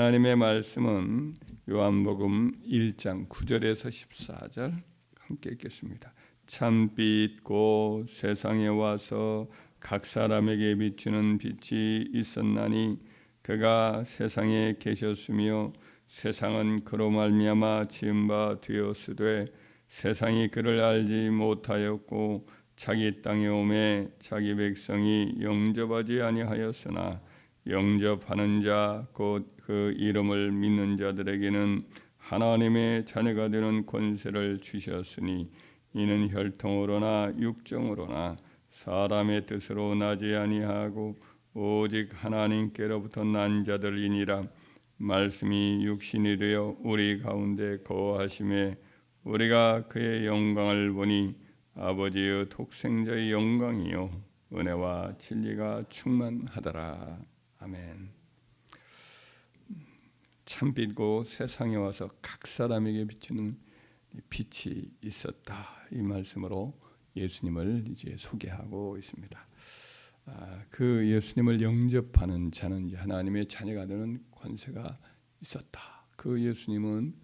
하나님의 말씀은 요한복음 1장 9절에서 14절 함께 읽겠습니다. 참빛 곧 세상에 와서 각 사람에게 비추는 빛이 있었나니 그가 세상에 계셨으며 세상은 그로 말미암아 지은 바 되었으되 세상이 그를 알지 못하였고 자기 땅에 오매 자기 백성이 영접하지 아니하였으나 영접하는 자 곧 그 이름을 믿는 자들에게는 하나님의 자녀가 되는 권세를 주셨으니 이는 혈통으로나 육정으로나 사람의 뜻으로 나지 아니하고 오직 하나님께로부터 난 자들이니라. 말씀이 육신이 되어 우리 가운데 거하심에 우리가 그의 영광을 보니 아버지의 독생자의 영광이요 은혜와 진리가 충만하더라. 아멘. 참빛고 세상에 와서 각 사람에게 비추는 빛이 있었다. 이 말씀으로 예수님을 이제 소개하고 있습니다. 그 예수님을 영접하는 자는 하나님의 자녀가 되는 권세가 있었다. 그 예수님은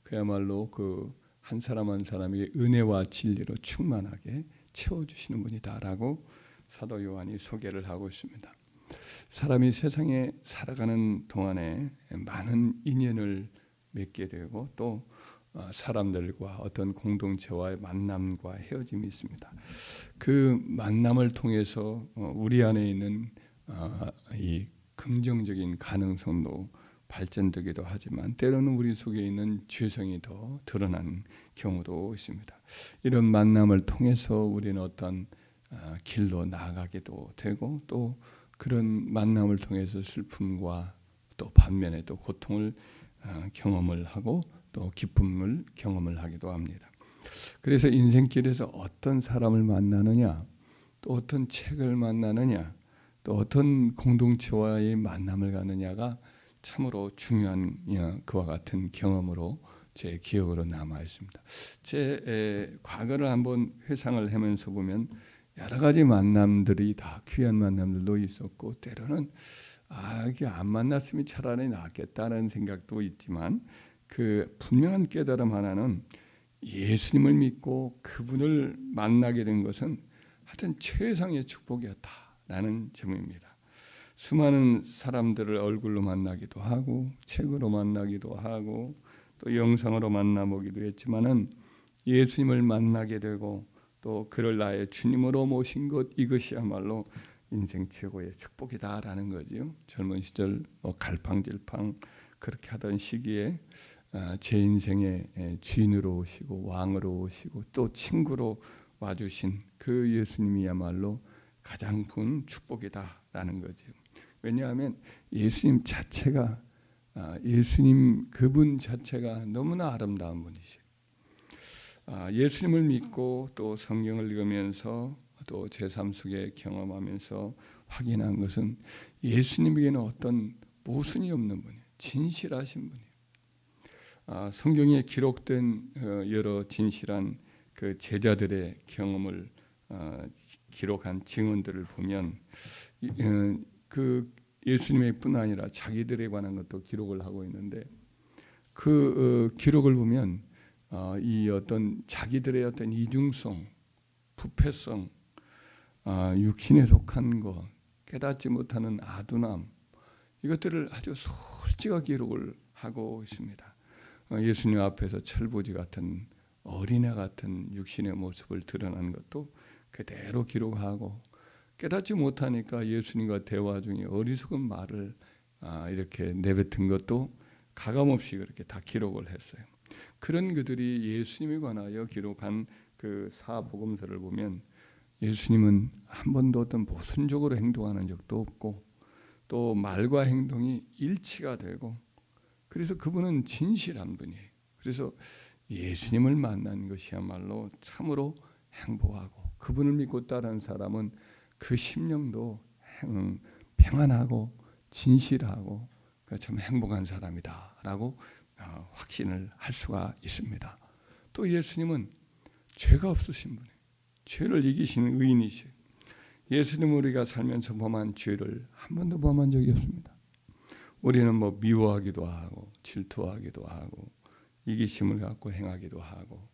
그야말로 그 한 사람 한 사람에게 은혜와 진리로 충만하게 채워주시는 분이다라고 사도 요한이 소개를 하고 있습니다. 사람이 세상에 살아가는 동안에 많은 인연을 맺게 되고 또 사람들과 어떤 공동체와의 만남과 헤어짐이 있습니다. 그 만남을 통해서 우리 안에 있는 이 긍정적인 가능성도 발전되기도 하지만 때로는 우리 속에 있는 죄성이 더 드러나는 경우도 있습니다. 이런 만남을 통해서 우리는 어떤 길로 나아가기도 되고 또 그런 만남을 통해서 슬픔과 또 반면에 또 고통을 경험을 하고 또 기쁨을 경험을 하기도 합니다. 그래서 인생길에서 어떤 사람을 만나느냐, 또 어떤 책을 만나느냐, 또 어떤 공동체와의 만남을 가느냐가 참으로 중요한 그와 같은 경험으로 제 기억으로 남아 있습니다. 제 과거를 한번 회상을 하면서 보면 여러 가지 만남들이 다 귀한 만남들도 있었고 때로는 이게 안 만났으면 차라리 낫겠다는 생각도 있지만 그 분명한 깨달음 하나는 예수님을 믿고 그분을 만나게 된 것은 하여튼 최상의 축복이었다라는 점입니다. 수많은 사람들을 얼굴로 만나기도 하고 책으로 만나기도 하고 또 영상으로 만나보기도 했지만은 예수님을 만나게 되고 또 그를 나의 주님으로 모신 것 이것이야말로 인생 최고의 축복이다라는 거지요. 젊은 시절 갈팡질팡 그렇게 하던 시기에 제 인생의 주인으로 오시고 왕으로 오시고 또 친구로 와주신 그 예수님이야말로 가장 큰 축복이다라는 거지요. 왜냐하면 예수님 자체가 예수님 그분 자체가 너무나 아름다운 분이시죠. 예수님을 믿고 또 성경을 읽으면서 또 제 삶 속에 경험하면서 확인한 것은 예수님에게는 어떤 모순이 없는 분이에요. 진실하신 분이에요. 성경에 기록된 여러 진실한 그 제자들의 경험을 기록한 증언들을 보면 그 예수님의 뿐 아니라 자기들에 관한 것도 기록을 하고 있는데 그 기록을 보면 이 어떤 자기들의 어떤 이중성, 부패성, 육신에 속한 것, 깨닫지 못하는 아둔함 이것들을 아주 솔직하게 기록을 하고 있습니다. 예수님 앞에서 철부지 같은 어린애 같은 육신의 모습을 드러난 것도 그대로 기록하고 깨닫지 못하니까 예수님과 대화 중에 어리석은 말을 이렇게 내뱉은 것도 가감없이 그렇게 다 기록을 했어요. 그런 그들이 예수님에 관하여 기록한 그 사복음서를 보면 예수님은 한 번도 어떤 모순적으로 행동하는 적도 없고 또 말과 행동이 일치가 되고 그래서 그분은 진실한 분이에요. 그래서 예수님을 만난 것이야말로 참으로 행복하고 그분을 믿고 따르는 사람은 그 심령도 평안하고 진실하고 참 행복한 사람이다라고 확신을 할 수가 있습니다. 또 예수님은 죄가 없으신 분이에요. 죄를 이기시는 의인이시에요. 예수님 우리가 살면서 범한 죄를 한 번도 범한 적이 없습니다. 우리는 뭐 미워하기도 하고 질투하기도 하고 이기심을 갖고 행하기도 하고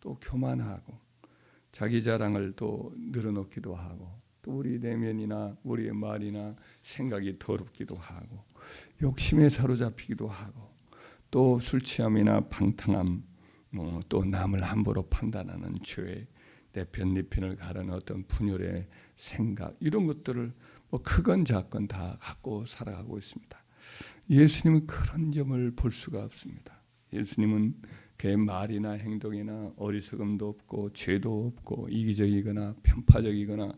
또 교만하고 자기 자랑을 또 늘어놓기도 하고 또 우리 내면이나 우리의 말이나 생각이 더럽기도 하고 욕심에 사로잡히기도 하고 또 술 취함이나 방탕함 또 남을 함부로 판단하는 죄 내 편 네 편을 가르는 어떤 분열의 생각 이런 것들을 뭐 크건 작건 다 갖고 살아가고 있습니다. 예수님은 그런 점을 볼 수가 없습니다. 예수님은 그의 말이나 행동이나 어리석음도 없고 죄도 없고 이기적이거나 편파적이거나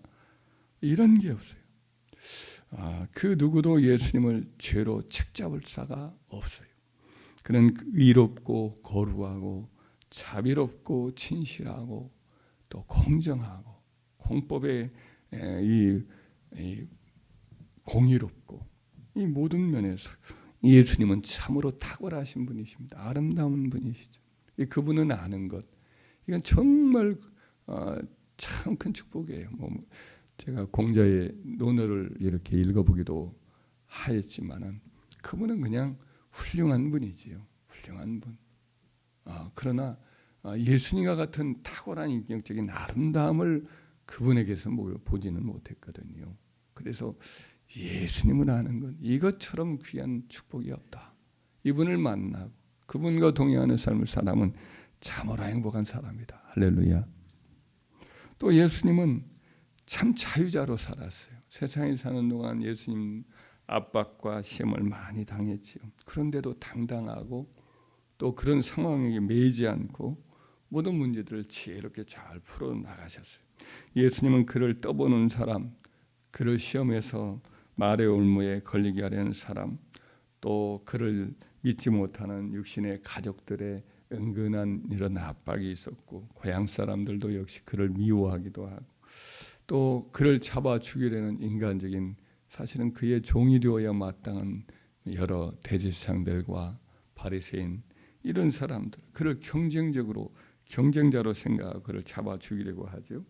이런 게 없어요. 그 누구도 예수님을 죄로 책잡을 사가 없어요. 그는 의롭고 거룩하고 자비롭고 진실하고 또 공정하고 공법에 이 공의롭고 이 모든 면에서 예수님은 참으로 탁월하신 분이십니다. 아름다운 분이시죠. 그분은 아는 것 이건 정말 참 큰 축복이에요. 제가 공자의 논어를 이렇게 읽어보기도 하였지만은 그분은 그냥 훌륭한 분이지요. 훌륭한 분. 그러나 예수님과 같은 탁월한 인격적인 아름다움을 그분에게서 보지는 못했거든요. 그래서 예수님을 아는 건 이것처럼 귀한 축복이 없다. 이분을 만나고 그분과 동행하는 삶을 사람은 참으로 행복한 사람이다. 할렐루야. 또 예수님은 참 자유자로 살았어요. 세상에 사는 동안 예수님 압박과 시험을 많이 당했지요. 그런데도 당당하고 또 그런 상황에 매이지 않고 모든 문제들을 지혜롭게 잘 풀어나가셨어요. 예수님은 그를 떠보는 사람, 그를 시험에서 말의 올무에 걸리게 하려는 사람, 또 그를 믿지 못하는 육신의 가족들의 은근한 이런 압박이 있었고 고향 사람들도 역시 그를 미워하기도 하고 또 그를 잡아 죽이려는 인간적인 사실은 그의 종이 되어야 마땅한 여러 대제사장들과 바리새인 이런 사람들 그를 경쟁자로 생각하고 그를 잡아 죽이려고 하죠.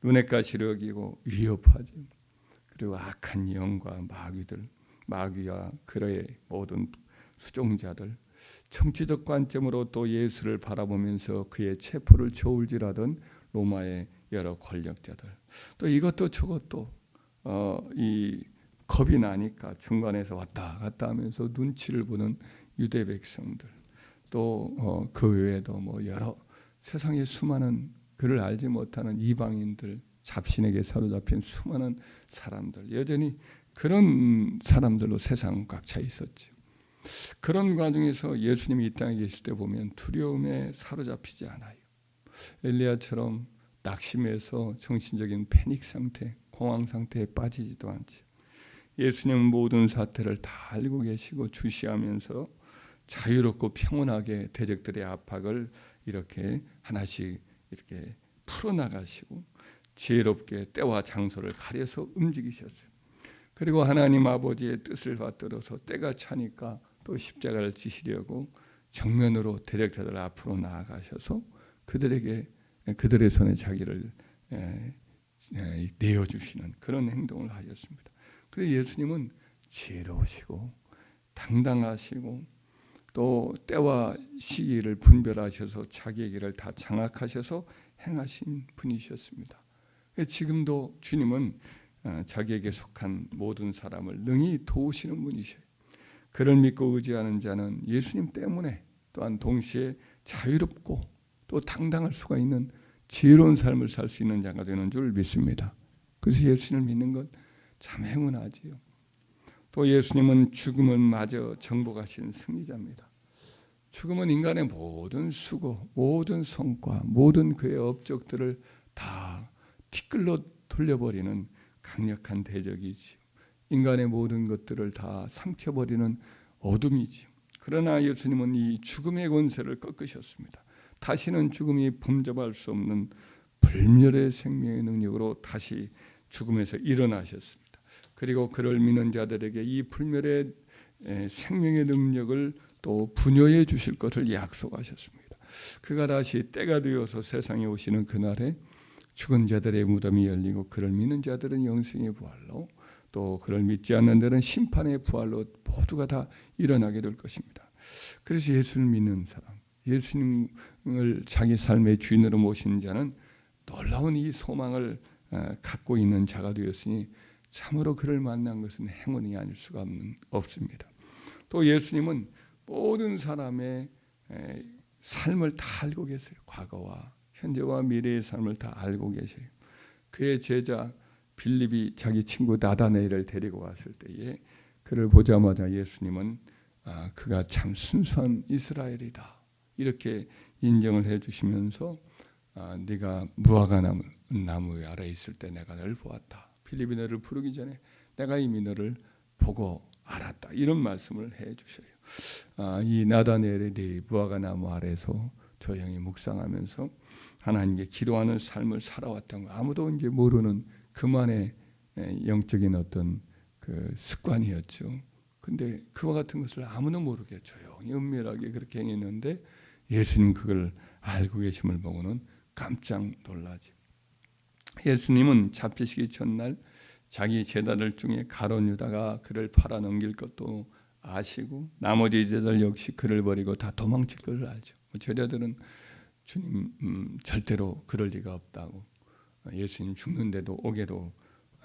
눈엣 가시를 여기고 위협하죠. 그리고 악한 영과 마귀와 그의 모든 수종자들 정치적 관점으로 또 예수를 바라보면서 그의 체포를 저울질하던 로마의 여러 권력자들 또 이것도 저것도 이 겁이 나니까 중간에서 왔다 갔다 하면서 눈치를 보는 유대 백성들 또 그 외에도 뭐 여러 세상에 수많은 그를 알지 못하는 이방인들 잡신에게 사로잡힌 수많은 사람들 여전히 그런 사람들로 세상은 꽉 차 있었죠. 그런 과정에서 예수님이 이 땅에 계실 때 보면 두려움에 사로잡히지 않아요. 엘리야처럼 낙심해서 정신적인 패닉 상태, 공황 상태에 빠지지도 않죠. 예수님은 모든 사태를 다 알고 계시고 주시하면서 자유롭고 평온하게 대적들의 압박을 이렇게 하나씩 이렇게 풀어나가시고 지혜롭게 때와 장소를 가려서 움직이셨어요. 그리고 하나님 아버지의 뜻을 받들어서 때가 차니까 또 십자가를 지시려고 정면으로 대적자들 앞으로 나아가셔서 그들의 손에 자기를 내어주시는 그런 행동을 하셨습니다. 그래서 예수님은 지혜로우시고 당당하시고 또 때와 시기를 분별하셔서 자기의 길을 다 장악하셔서 행하신 분이셨습니다. 지금도 주님은 자기에게 속한 모든 사람을 능히 도우시는 분이셔요. 그를 믿고 의지하는 자는 예수님 때문에 또한 동시에 자유롭고 또 당당할 수가 있는 지혜로운 삶을 살 수 있는 자가 되는 줄 믿습니다. 그래서 예수님을 믿는 것 참 행운하지요. 또 예수님은 죽음을 마저 정복하신 승리자입니다. 죽음은 인간의 모든 수고, 모든 성과, 모든 그의 업적들을 다 티끌로 돌려버리는 강력한 대적이지요. 인간의 모든 것들을 다 삼켜버리는 어둠이지요. 그러나 예수님은 이 죽음의 권세를 꺾으셨습니다. 다시는 죽음이 범접할 수 없는 불멸의 생명의 능력으로 다시 죽음에서 일어나셨습니다. 그리고 그를 믿는 자들에게 이 불멸의 생명의 능력을 또 부여해 주실 것을 약속하셨습니다. 그가 다시 때가 되어서 세상에 오시는 그날에 죽은 자들의 무덤이 열리고 그를 믿는 자들은 영생의 부활로 또 그를 믿지 않는 데는 심판의 부활로 모두가 다 일어나게 될 것입니다. 그래서 예수를 믿는 사람, 예수님을 자기 삶의 주인으로 모신 자는 놀라운 이 소망을 갖고 있는 자가 되었으니 참으로 그를 만난 것은 행운이 아닐 수가 없습니다. 또 예수님은 모든 사람의 삶을 다 알고 계세요. 과거와 현재와 미래의 삶을 다 알고 계세요. 그의 제자 빌립이 자기 친구 나다나엘을 데리고 왔을 때에 그를 보자마자 예수님은 그가 참 순수한 이스라엘이다 이렇게 인정을 해주시면서 네가 무화과 나무 아래에 있을 때 내가 너를 보았다. 빌립이 너를 부르기 전에 내가 이미 너를 보고 알았다. 이런 말씀을 해주셔요. 이 나다나엘이 무화과 나무 아래에서 조용히 묵상하면서 하나님께 기도하는 삶을 살아왔던 거 아무도 이제 모르는 그만의 영적인 어떤 그 습관이었죠. 근데 그와 같은 것을 아무도 모르게 조용히 은밀하게 그렇게 행했는데 예수님 그걸 알고 계심을 보고는 깜짝 놀라죠. 예수님은 잡히시기 전날 자기 제자들 중에 가룟 유다가 그를 팔아 넘길 것도 아시고 나머지 제자들 역시 그를 버리고 다 도망칠 걸 알죠. 제자들은 주님 절대로 그럴 리가 없다고, 예수님 죽는데도 오게도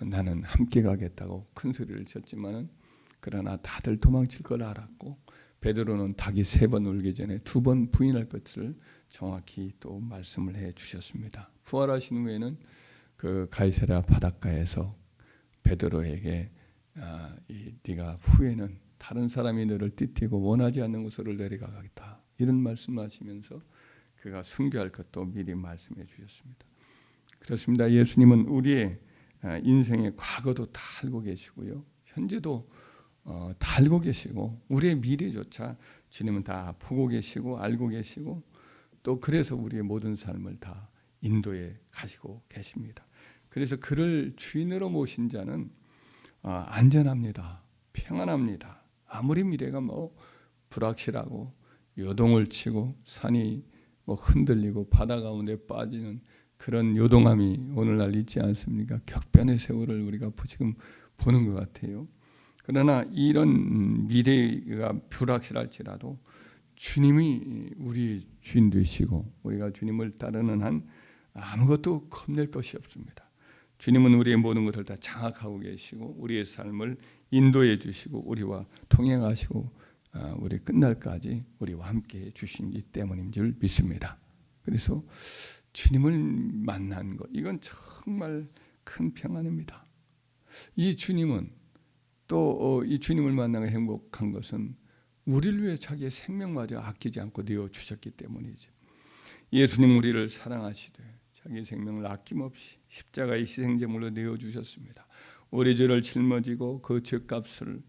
나는 함께 가겠다고 큰 소리를 쳤지만은 그러나 다들 도망칠 걸 알았고 베드로는 닭이 3번 울기 전에 2번 부인할 것을 정확히 또 말씀을 해 주셨습니다. 부활하신 후에는 그 가이사랴 바닷가에서 베드로에게 네가 후에는 다른 사람이 너를 띠띠고 원하지 않는 곳으로 내려가겠다 이런 말씀하시면서 그가 순교할 것도 미리 말씀해 주셨습니다. 그렇습니다. 예수님은 우리의 인생의 과거도 다 알고 계시고요, 현재도 다 알고 계시고 우리의 미래조차 주님은 다 보고 계시고 알고 계시고 또 그래서 우리의 모든 삶을 다 인도해 가시고 계십니다. 그래서 그를 주인으로 모신 자는 안전합니다. 평안합니다. 아무리 미래가 불확실하고 요동을 치고 산이 흔들리고 바다 가운데 빠지는 그런 요동함이 오늘날 있지 않습니까? 격변의 세월을 우리가 지금 보는 것 같아요. 그러나 이런 미래가 불확실할지라도 주님이 우리 주인 되시고 우리가 주님을 따르는 한 아무것도 겁낼 것이 없습니다. 주님은 우리의 모든 것을 다 장악하고 계시고 우리의 삶을 인도해 주시고 우리와 동행하시고 우리 끝날까지 우리와 함께 해주시기 때문인 줄 믿습니다. 그래서 주님을 만난 것, 이건 정말 큰 평안입니다. 이 주님은 또 이 주님을 만나고 행복한 것은 우리를 위해 자기의 생명마저 아끼지 않고 내어주셨기 때문이죠. 예수님 우리를 사랑하시되 자기 생명을 아낌없이 십자가의 희생제물로 내어주셨습니다. 우리 죄를 짊어지고 그 죄값을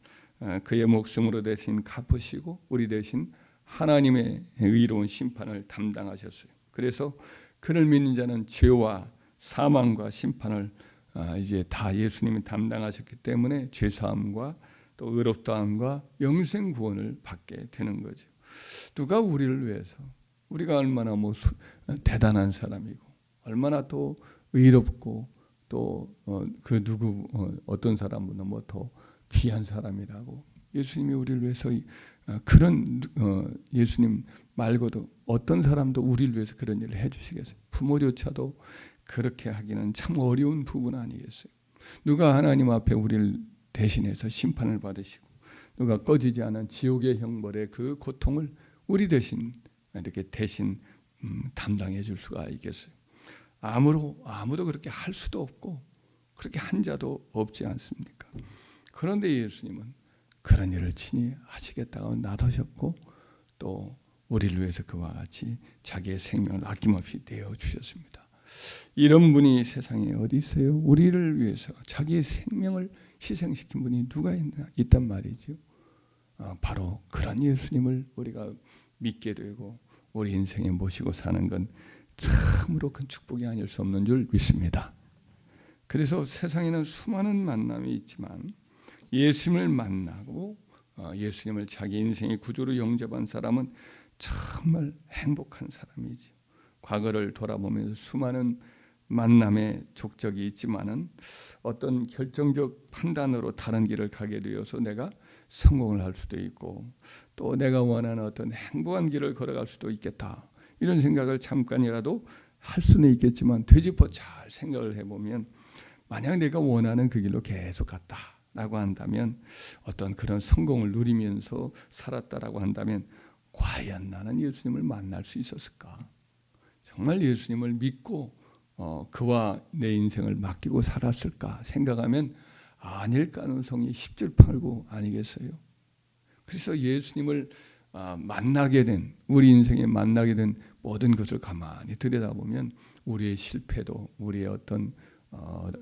그의 목숨으로 대신 갚으시고 우리 대신 하나님의 의로운 심판을 담당하셨어요. 그래서 그를 믿는 자는 죄와 사망과 심판을 이제 다 예수님이 담당하셨기 때문에 죄사함과 또 의롭다함과 영생 구원을 받게 되는 거죠. 누가 우리를 위해서, 우리가 얼마나 대단한 사람이고 얼마나 또 의롭고 또 그 누구 어떤 사람보다 더 귀한 사람이라고 예수님이 우리를 위해서 그런 예수님 말고도 어떤 사람도 우리를 위해서 그런 일을 해주시겠어요? 부모조차도 그렇게 하기는 참 어려운 부분 아니겠어요? 누가 하나님 앞에 우리를 대신해서 심판을 받으시고 누가 꺼지지 않은 지옥의 형벌의 그 고통을 우리 대신 이렇게 대신 담당해 줄 수가 있겠어요? 아무도 그렇게 할 수도 없고 그렇게 한 자도 없지 않습니까? 그런데 예수님은 그런 일을 친히 하시겠다고 나서셨고 또 우리를 위해서 그와 같이 자기의 생명을 아낌없이 내어주셨습니다. 이런 분이 세상에 어디 있어요? 우리를 위해서 자기의 생명을 희생시킨 분이 누가 있단 말이죠. 바로 그런 예수님을 우리가 믿게 되고 우리 인생에 모시고 사는 건 참으로 큰 축복이 아닐 수 없는 줄 믿습니다. 그래서 세상에는 수많은 만남이 있지만 예수님을 만나고 예수님을 자기 인생의 구주로 영접한 사람은 정말 행복한 사람이지. 과거를 돌아보면서 수많은 만남의 족적이 있지만은 어떤 결정적 판단으로 다른 길을 가게 되어서 내가 성공을 할 수도 있고 또 내가 원하는 어떤 행복한 길을 걸어갈 수도 있겠다. 이런 생각을 잠깐이라도 할 수는 있겠지만 되짚어 잘 생각을 해보면 만약 내가 원하는 그 길로 계속 갔다라고 한다면 어떤 그런 성공을 누리면서 살았다라고 한다면 과연 나는 예수님을 만날 수 있었을까? 정말 예수님을 믿고 그와 내 인생을 맡기고 살았을까 생각하면 아닐 가능성이 10줄8구 아니겠어요? 그래서 예수님을 만나게 된 우리 인생에 만나게 된 모든 것을 가만히 들여다보면 우리의 실패도 우리의 어떤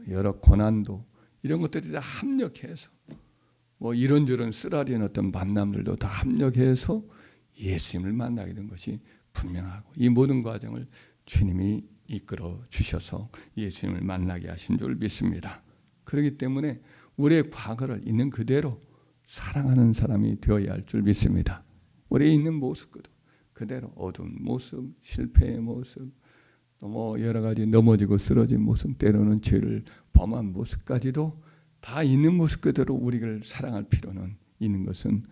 여러 고난도 이런 것들이 다 합력해서 뭐 이런저런 쓰라린 어떤 만남들도 다 합력해서 예수님을 만나게 된 것이 분명하고 이 모든 과정을 주님이 이끌어 주셔서 예수님을 만나게 하신 줄 믿습니다. 그렇기 때문에 우리의 과거를 있는 그대로 사랑하는 사람이 되어야 할 줄 믿습니다. 우리의 있는 모습 그대로 어두운 모습, 실패의 모습, 또 뭐 여러 가지 넘어지고 쓰러진 모습, 때로는 죄를 범한 모습까지도 다 있는 모습 그대로 우리를 사랑할 필요는 있는 것은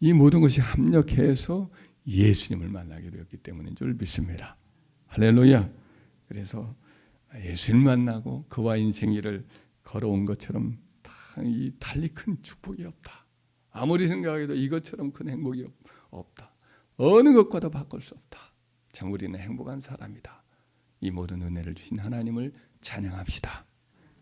이 모든 것이 합력해서 예수님을 만나게 되었기 때문인 줄 믿습니다. 할렐루야. 그래서 예수를 만나고 그와 인생길을 걸어온 것처럼 이 달리 큰 축복이 없다. 아무리 생각해도 이것처럼 큰 행복이 없다. 어느 것과도 바꿀 수 없다. 참 우리는 행복한 사람이다. 이 모든 은혜를 주신 하나님을 찬양합시다.